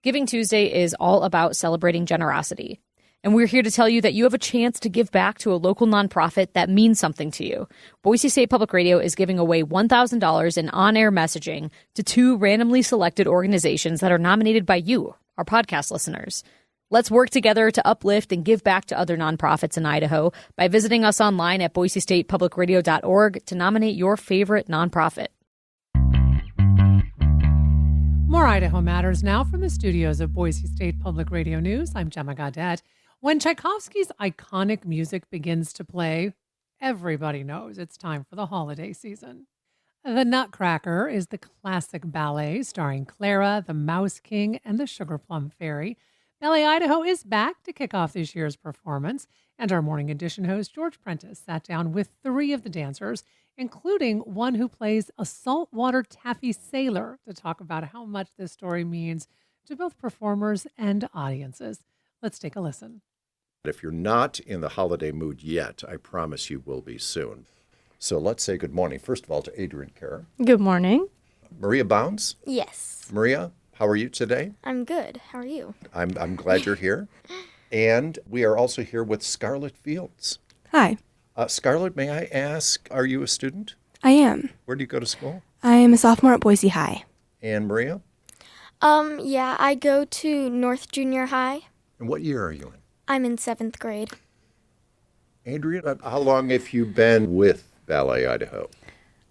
Giving Tuesday is all about celebrating generosity. And we're here to tell you that you have a chance to give back to a local nonprofit that means something to you. Boise State Public Radio is giving away $1,000 in on-air messaging to 2 randomly selected organizations that are nominated by you, our podcast listeners. Let's work together to uplift and give back to other nonprofits in Idaho by visiting us online at boisestatepublicradio.org to nominate your favorite nonprofit. More Idaho Matters now from the studios of Boise State Public Radio News. I'm Gemma Gaudette. When Tchaikovsky's iconic music begins to play, everybody knows it's time for the holiday season. The Nutcracker is the classic ballet starring Clara, the Mouse King, and the Sugar Plum Fairy. Ballet Idaho is back to kick off this year's performance, and our Morning Edition host George Prentice sat down with 3 of the dancers, including one who plays a saltwater taffy sailor, to talk about how much this story means to both performers and audiences. Let's take a listen. If you're not in the holiday mood yet, I promise you will be soon. So let's say good morning, first of all, to Adrian Kerr. Good morning. Maria Bounds? Yes. Maria, how are you today? I'm good. How are you? I'm glad you're here. And we are also here with Scarlett Fields. Hi. Scarlett, may I ask, are you a student? I am. Where do you go to school? I am a sophomore at Boise High. And Maria? Yeah, I go to North Junior High. And what year are you in? I'm in 7th grade. Adrian, how long have you been with Ballet Idaho?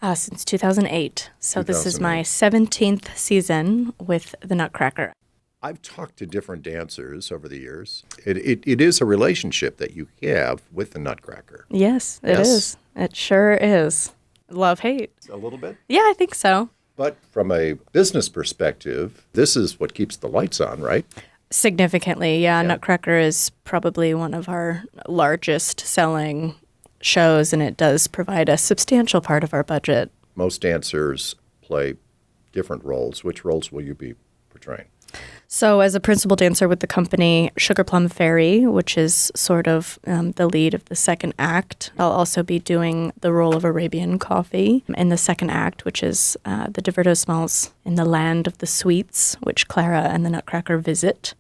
Since 2008. So this is my 17th season with the Nutcracker. I've talked to different dancers over the years. It is a relationship that you have with the Nutcracker. Yes, it is. It sure is. Love-hate. A little bit? Yeah, I think so. But from a business perspective, this is what keeps the lights on, right? Significantly, yeah. Nutcracker is probably one of our largest selling shows, and it does provide a substantial part of our budget. Most dancers play different roles. Which roles will you be portraying? So as a principal dancer with the company, Sugar Plum Fairy, which is sort of the lead of the second act. I'll also be doing the role of Arabian Coffee in the second act, which is the divertissements in the land of the sweets, which Clara and the Nutcracker visit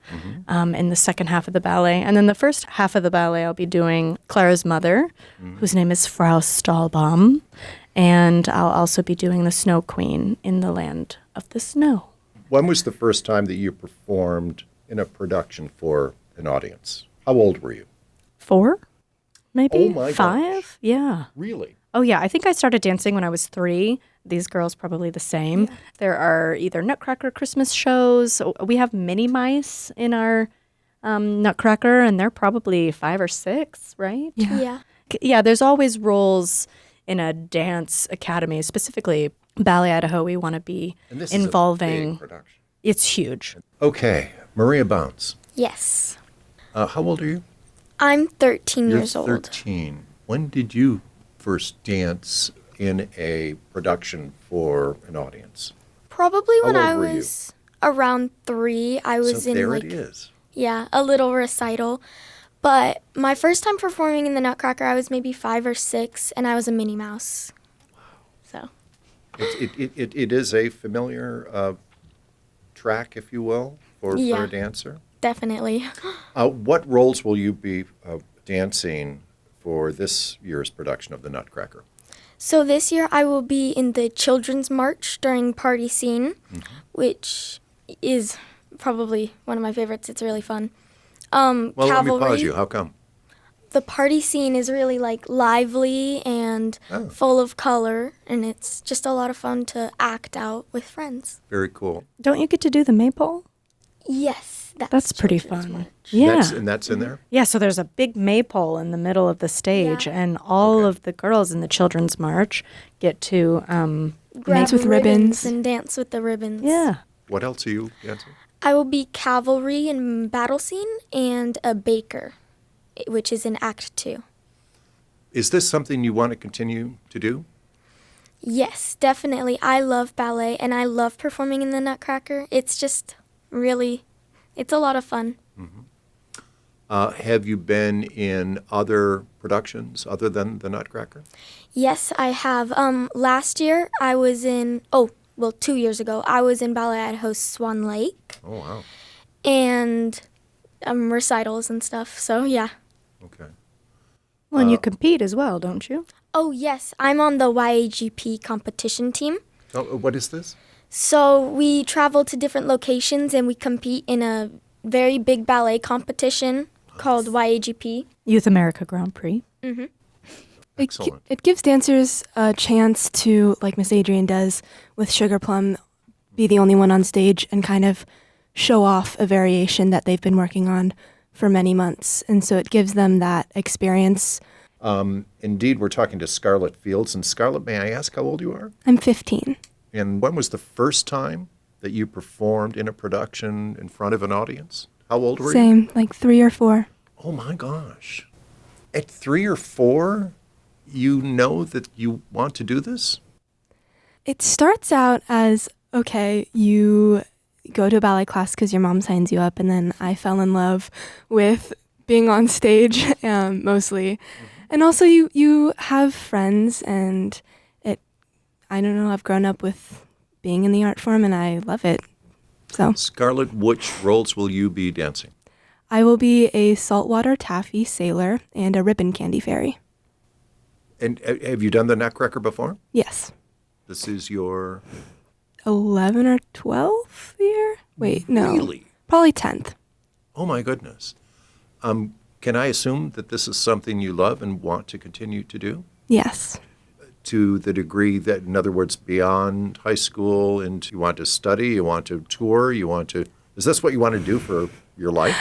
in the second half of the ballet. And then the first half of the ballet, I'll be doing Clara's mother, whose name is Frau Stahlbaum. And I'll also be doing the Snow Queen in the land of the snow. When was the first time that you performed in a production for an audience? How old were you? 4, maybe? Oh my 5? gosh. Yeah. Really? Oh, yeah. I think I started dancing when I was 3. These girls probably the same. Yeah. There are either Nutcracker Christmas shows. We have Mini Mice in our Nutcracker, and they're probably 5 or 6, right? Yeah. Yeah, there's always roles in a dance academy, specifically Ballet Idaho. We want to be involving. Is a big production. It's huge. Okay, Maria Bounds. Yes. How old are you? I'm 13 You're years old. 13. When did you first dance in a production for an audience? Probably when How I old were was around 3. I was so in there it is. Yeah, a little recital. But my first time performing in the Nutcracker, I was maybe 5 or 6, and I was a Minnie Mouse. So. It is a familiar track, if you will, for a dancer? Definitely. What roles will you be dancing for this year's production of the Nutcracker? So this year I will be in the Children's March during Party Scene, which is probably one of my favorites. It's really fun. Well, Cavalry. let me pause you. How come? The party scene is really lively and full of color, and it's just a lot of fun to act out with friends. Very cool. Don't you get to do the maypole? Yes, that's pretty Children's fun. March. Yeah, that's in there? Yeah, so there's a big maypole in the middle of the stage, and all of the girls in the Children's March get to Grab with ribbons and dance with the ribbons. Yeah. What else are you dancing? I will be cavalry in battle scene and a baker, which is in Act 2. Is this something you want to continue to do? Yes, definitely. I love ballet, and I love performing in the Nutcracker. It's just really, it's a lot of fun. Have you been in other productions other than the Nutcracker? Yes, I have. Last year, I was in, 2 years ago, I was in Ballet Idaho's Swan Lake. Oh, wow. and recitals and stuff. So, yeah. Okay. Well, and you compete as well, don't you? Oh, yes. I'm on the YAGP competition team. So, what is this? So we travel to different locations and we compete in a very big ballet competition called YAGP. Youth America Grand Prix. Excellent. It gives dancers a chance to, like Miss Adrian does with Sugar Plum, be the only one on stage and kind of show off a variation that they've been working on for many months. And so it gives them that experience. Indeed, we're talking to Scarlett Fields. And Scarlett, may I ask how old you are? I'm 15. And when was the first time that you performed in a production in front of an audience? How old were you? Same, like 3 or 4. Oh my gosh. At 3 or 4, you know that you want to do this? It starts out as, okay, you go to a ballet class because your mom signs you up, and then I fell in love with being on stage mostly. And also you have friends, and I don't know, I've grown up with being in the art form, and I love it. So Scarlett, which roles will you be dancing? I will be a saltwater taffy sailor and a ribbon candy fairy. And have you done the Nutcracker before? Yes. This is your... 11 or 12th year? Wait, no. Really? Probably 10th. Oh my goodness. Can I assume that this is something you love and want to continue to do? Yes. To the degree that, in other words, beyond high school, and you want to study, you want to tour, is this what you want to do for your life?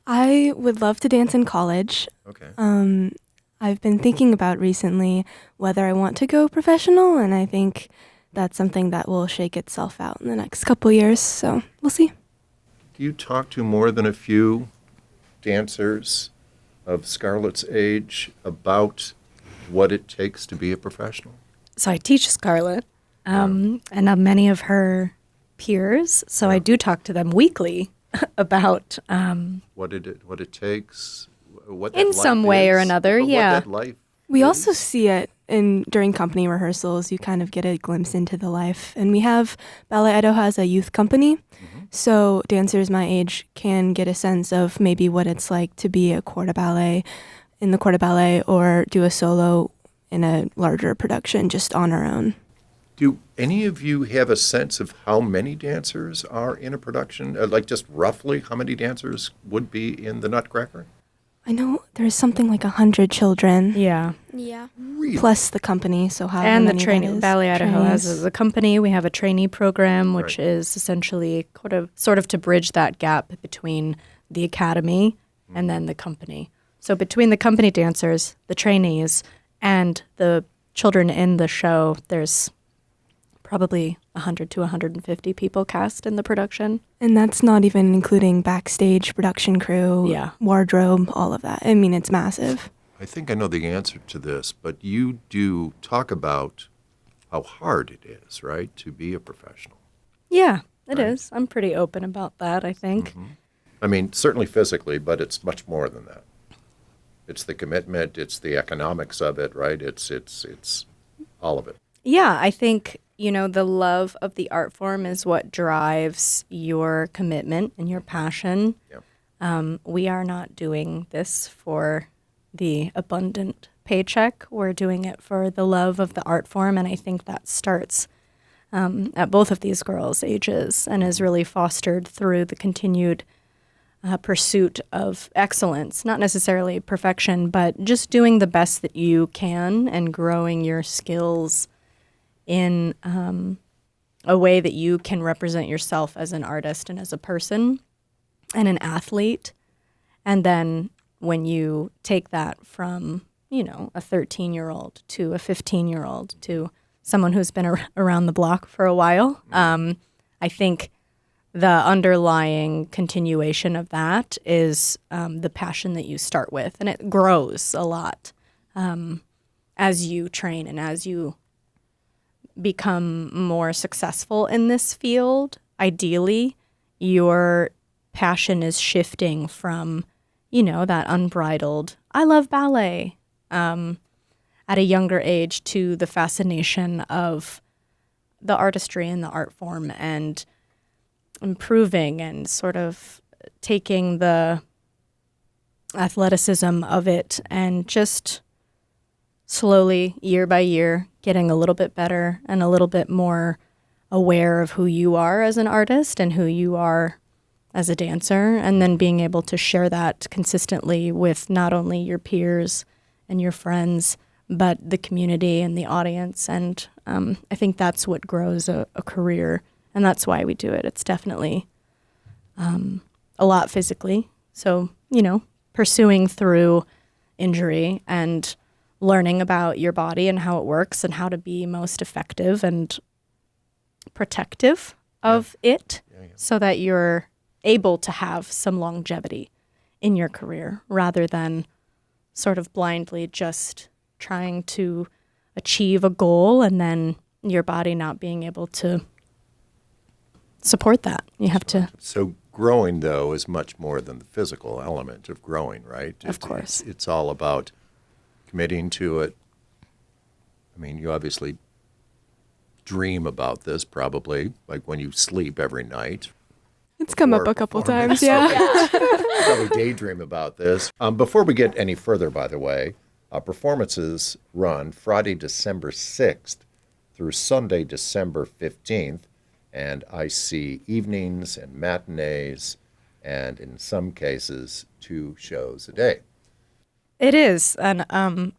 I would love to dance in college. Okay. I've been thinking about recently whether I want to go professional, and I think that's something that will shake itself out in the next couple years, so we'll see. Do you talk to more than a few dancers of Scarlett's age about what it takes to be a professional? So I teach Scarlett and many of her peers, so I do talk to them weekly about what it takes, what that in life some way or is, another, what yeah. that life We is. also see it during company rehearsals. You kind of get a glimpse into the life. And we have, Ballet Idaho has a youth company, so dancers my age can get a sense of maybe what it's like to be in the corps de ballet, or do a solo in a larger production just on our own. Do any of you have a sense of how many dancers are in a production? Like just roughly how many dancers would be in the Nutcracker? I know there's something like 100 children, Yeah. Yeah. Really? plus the company, so how And the many that training. is. Ballet Idaho Trainees. has a company. We have a trainee program, which Right. is essentially sort of to bridge that gap between the academy and then the company. So between the company dancers, the trainees, and the children in the show, there's probably 100 to 150 people cast in the production. And that's not even including backstage production crew, Yeah. wardrobe, all of that. I mean, it's massive. I think I know the answer to this, but you do talk about how hard it is, right, to be a professional. Yeah, it Right. is. I'm pretty open about that, I think. I mean, certainly physically, but it's much more than that. It's the commitment, it's the economics of it, right? It's all of it. Yeah, I think, the love of the art form is what drives your commitment and your passion. Yeah. We are not doing this for the abundant paycheck. We're doing it for the love of the art form, and I think that starts at both of these girls' ages and is really fostered through the continued pursuit of excellence, not necessarily perfection, but just doing the best that you can and growing your skills in a way that you can represent yourself as an artist and as a person and an athlete. And then when you take that from, a 13-year-old to a 15-year-old to someone who's been around the block for a while, I think the underlying continuation of that is the passion that you start with. And it grows a lot as you train and as you become more successful in this field. Ideally, your passion is shifting from, that unbridled, I love ballet at a younger age to the fascination of the artistry and the art form and improving and sort of taking the athleticism of it and just slowly, year by year, getting a little bit better and a little bit more aware of who you are as an artist and who you are as a dancer, and then being able to share that consistently with not only your peers and your friends, but the community and the audience. And I think that's what grows a career, and that's why we do it. It's definitely a lot physically. So, pursuing through injury and learning about your body and how it works and how to be most effective and protective of it so that you're able to have some longevity in your career rather than sort of blindly just trying to achieve a goal and then your body not being able to support that. You have to. So growing, though, is much more than the physical element of growing, right? Of course. It's all about committing to it. I mean, you obviously dream about this probably, like when you sleep every night. It's come up a couple times, yeah. Probably daydream about this. Before we get any further, by the way, performances run Friday, December 6th through Sunday, December 15th, and I see evenings and matinees, and in some cases, 2 shows a day. It is, and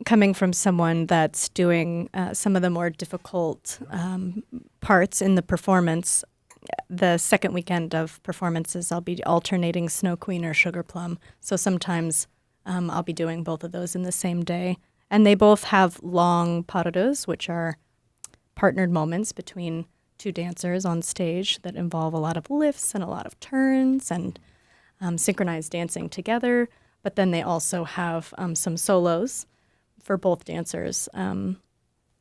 coming from someone that's doing some of the more difficult parts in the performance, the second weekend of performances, I'll be alternating Snow Queen or Sugar Plum. So sometimes I'll be doing both of those in the same day. And they both have long parados, which are partnered moments between 2 dancers on stage that involve a lot of lifts and a lot of turns and synchronized dancing together. But then they also have some solos for both dancers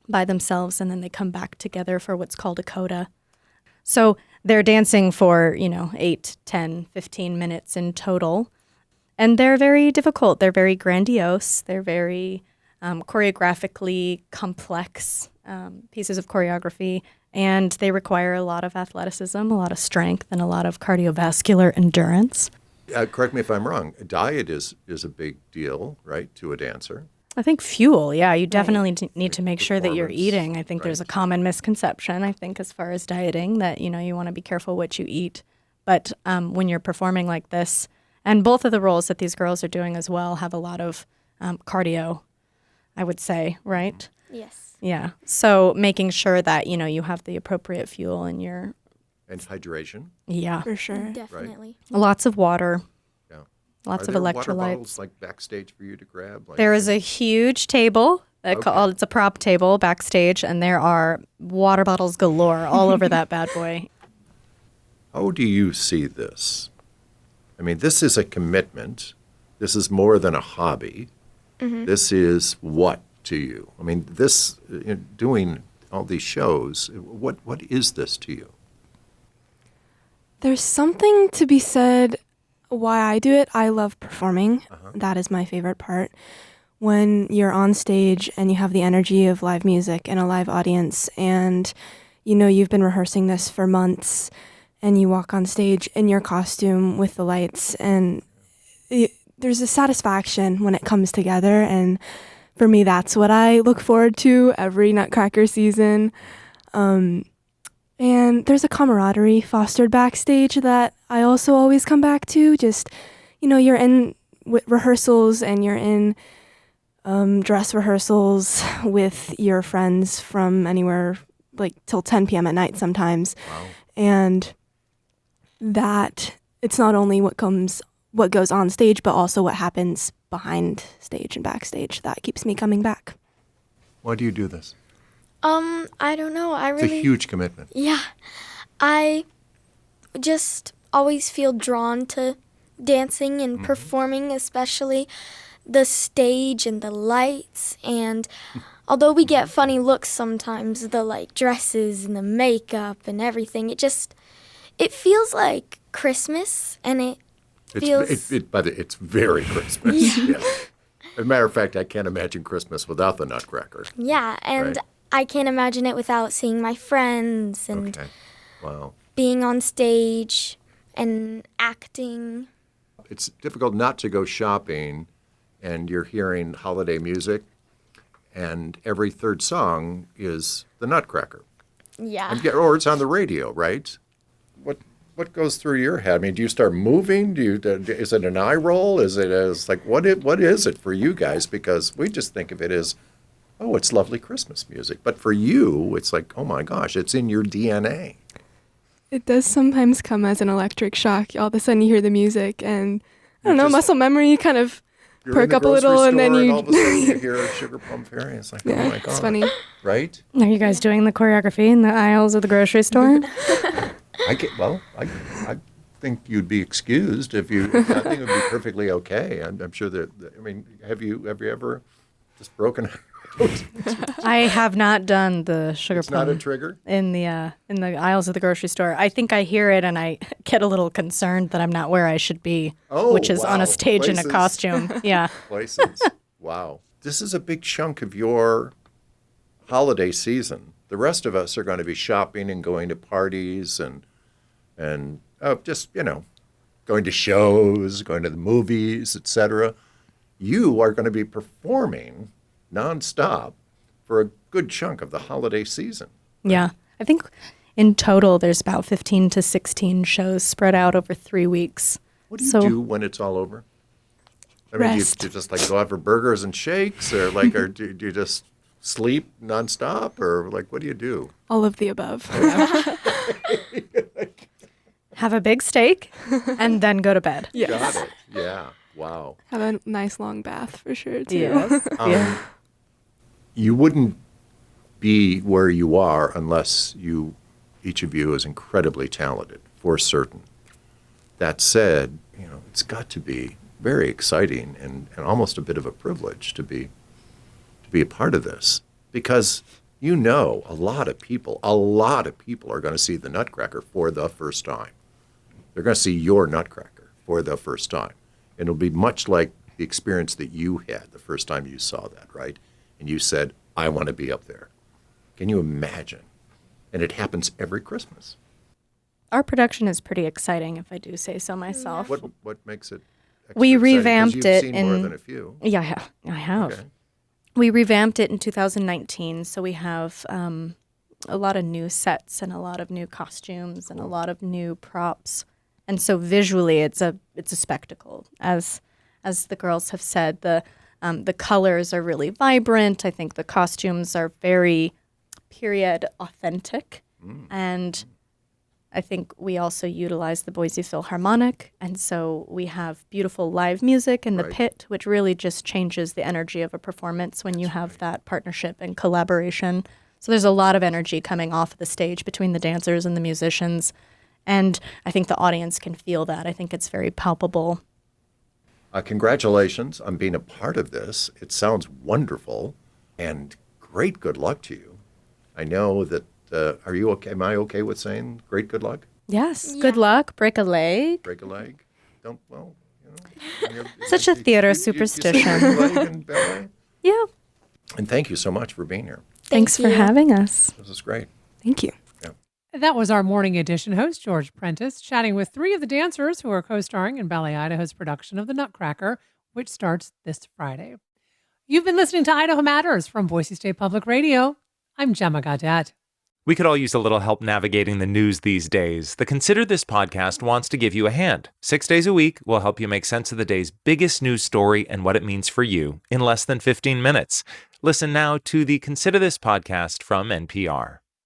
by themselves, and then they come back together for what's called a coda. So they're dancing for, 8, 10, 15 minutes in total. And they're very difficult. They're very grandiose. They're very choreographically complex pieces of choreography. And they require a lot of athleticism, a lot of strength, and a lot of cardiovascular endurance. Correct me if I'm wrong. Diet is a big deal, right, to a dancer? I think fuel, yeah. You definitely need to make sure that you're Performance, eating. I think right. there's a common misconception, I think, as far as dieting, that, you want to be careful what you eat. But when you're performing like this, and both of the roles that these girls are doing as well have a lot of cardio, I would say, right? Yes. Yeah. So making sure that, you have the appropriate fuel in your... And hydration. Yeah. For sure. Definitely. Lots of water. Yeah. Lots Are of there water electrolytes. bottles like backstage for you to grab? Like, There is a huge table. It's a prop table backstage, and there are water bottles galore all over that bad boy. How do you see this? I mean, this is a commitment. This is more than a hobby. Mm-hmm. This is what to you? I mean, this, doing all these shows, what is this to you? There's something to be said why I do it. I love performing. That is my favorite part. When you're on stage and you have the energy of live music and a live audience, and you've been rehearsing this for months, and you walk on stage in your costume with the lights, and there's a satisfaction when it comes together. And for me, that's what I look forward to every Nutcracker season. And there's a camaraderie fostered backstage that I also always come back to. Just, you're in rehearsals and you're in dress rehearsals with your friends from anywhere like till 10 p.m. at night sometimes. Wow. And that it's not only what goes on stage, but also what happens behind stage and backstage that keeps me coming back. Why do you do this? I don't know. It's a huge commitment. Yeah. I just always feel drawn to dancing and performing, especially the stage and the lights. And although we get funny looks sometimes, the dresses and the makeup and everything, it feels like Christmas, and it's very Christmas. Yeah. Yeah. As a matter of fact, I can't imagine Christmas without the Nutcracker. Yeah, and Right. I can't imagine it without seeing my friends and Okay. Wow. being on stage and acting. It's difficult not to go shopping and you're hearing holiday music, and every third song is the Nutcracker. Yeah. Or it's on the radio, right? What goes through your head? I mean, do you start moving? Is it an eye roll? Is it as like what is it for you guys? Because we just think of it as, oh, it's lovely Christmas music. But for you, it's like, oh my gosh, it's in your DNA. It does sometimes come as an electric shock. All of a sudden you hear the music and, I don't know, muscle memory kind of perk up a little, and then all of a sudden you hear Sugar Plum Fairy. It's like, yeah, oh my God. It's funny. Right? Are you guys doing the choreography in the aisles of the grocery store? I think you'd be excused if you. I think it would be perfectly okay. I'm sure that. I mean, have you ever just broken out? I have not done the sugar It's plum not a trigger? in the aisles of the grocery store. I think I hear it and I get a little concerned that I'm not where I should be, which is on wow. a stage in a Places. costume. Yeah. Places. Wow. This is a big chunk of your holiday season. The rest of us are going to be shopping and going to parties and just, going to shows, going to the movies, etc. You are going to be performing nonstop for a good chunk of the holiday season. Yeah. I think in total there's about 15 to 16 shows spread out over 3 weeks. What do you do when it's all over? I mean, Rest. do you just like go out for burgers and shakes, or like, or do you just sleep nonstop, or like, what do you do? All of the above. Have a big steak and then go to bed. Yes. Got it. Yeah. Wow. Have a nice long bath for sure, too. Yes. Yeah. You wouldn't be where you are unless each of you is incredibly talented, for certain. That said, it's got to be very exciting and almost a bit of a privilege to be a part of this, because a lot of people are going to see the Nutcracker for the first time. They're going to see your Nutcracker for the first time. And it'll be much like the experience that you had the first time you saw that, right? And you said, I want to be up there. Can you imagine? And it happens every Christmas. Our production is pretty exciting, if I do say so myself. What makes it extra We exciting? 'Cause revamped you've it seen more in- than a few. Yeah, I have. Okay. We revamped it in 2019, so we have a lot of new sets and a lot of new costumes and a lot of new props. And so visually, it's a spectacle. As the girls have said, the colors are really vibrant. I think the costumes are very period authentic, and I think we also utilize the Boise Philharmonic, and so we have beautiful live music in the Right. pit, which really just changes the energy of a performance when you have that partnership and collaboration. So there's a lot of energy coming off of the stage between the dancers and the musicians, and I think the audience can feel that. I think it's very palpable. Congratulations on being a part of this. It sounds wonderful, and great good luck to you. I know that, are you okay? Am I okay with saying great good luck? Yes, Yeah. good luck, break a leg. Break a leg? Don't, well, Such a theater you superstition. say break a leg in ballet? Yeah, And thank you so much for being here. thanks for you. having us. This is great. Thank you. That was our morning edition host, George Prentice, chatting with 3 of the dancers who are co-starring in Ballet Idaho's production of The Nutcracker, which starts this Friday. You've been listening to Idaho Matters from Boise State Public Radio. I'm Gemma Gaudette. We could all use a little help navigating the news these days. The Consider This podcast wants to give you a hand. 6 days a week, we'll help you make sense of the day's biggest news story and what it means for you in less than 15 minutes. Listen now to the Consider This podcast from NPR.